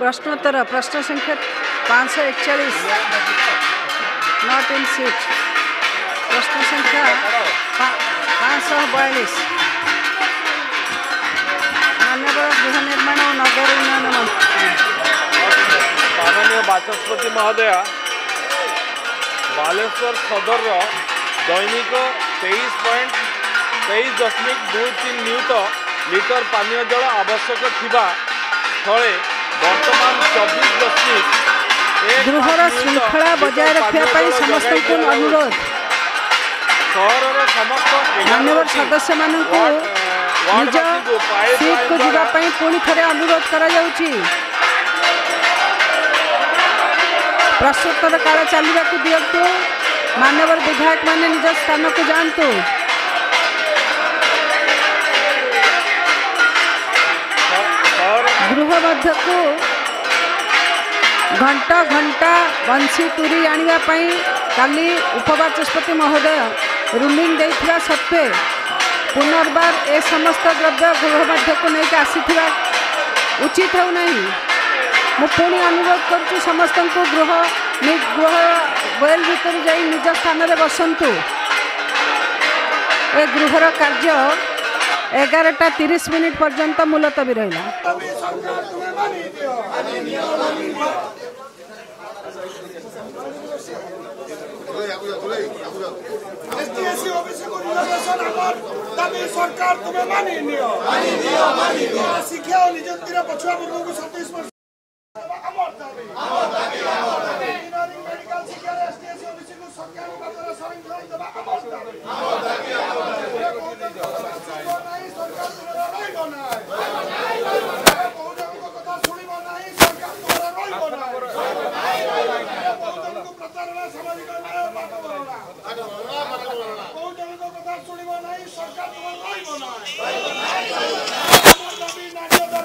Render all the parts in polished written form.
प्रश्नोत्तर प्रश्न संख्या 541 नॉट इन सीट। प्रश्न संख्या 542 माननीय गृह निर्माण और नगर उन्नयन मंत्री माननीय बाचस्पति महोदय बालेश्वर सदर दैनिक 23.23.23 नियुत लिटर पानीय जल आवश्यक थिबा स्थले वर्तमान 24.1 गृहर श्रृंखला बजाय रखा समस्त को अनुरोध सहर समस्त माननीय सदस्य मानक निज सीट को जावाई पुणी थे अनुरोध करा प्रश्नोत्तर काल चलने को दिंतु। माननीय विधायक माने निज स्थान को जातु। गृह मध्य को घंटा घंटा बंशी तुरी आने काली उपबाचस्पति महोदय रूलिंग देथिबा सत्वे पुनर्बार ए समस्त द्रव्य गृह मध्य को लेकर आसी उचित हो नहीं। मु पुणी अनुरोध करुँ समस्त को गृह वेल भीतर जा निज स्थान में बसंतु। ए गृहर कार्य 11:30 पर्यंत मुलतवी रहा। सरकार तुम्हें मानी नियो शिक्षा और निजुक्ति पछुआ वर्ग को 27%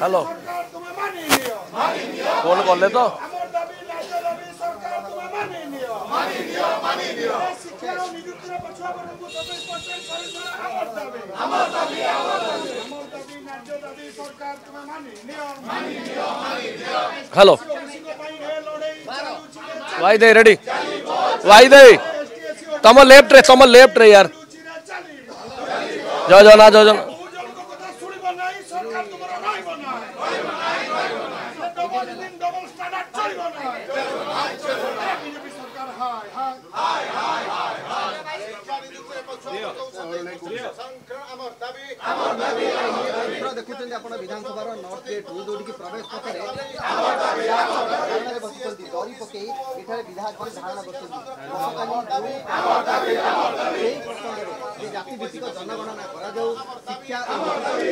हेलो फोन कर ले तो hello why they ready why they तुम लेफ्ट रे यार जाओ ना जाओ देखुं विधानसभा नॉर्थ गेट दौड़ी प्रवेश पथरे दरी पकई विधायक धारणा कर जातिभित्तिक जनगणना शिक्षा जारी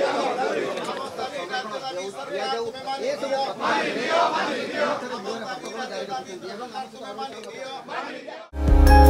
रखुं।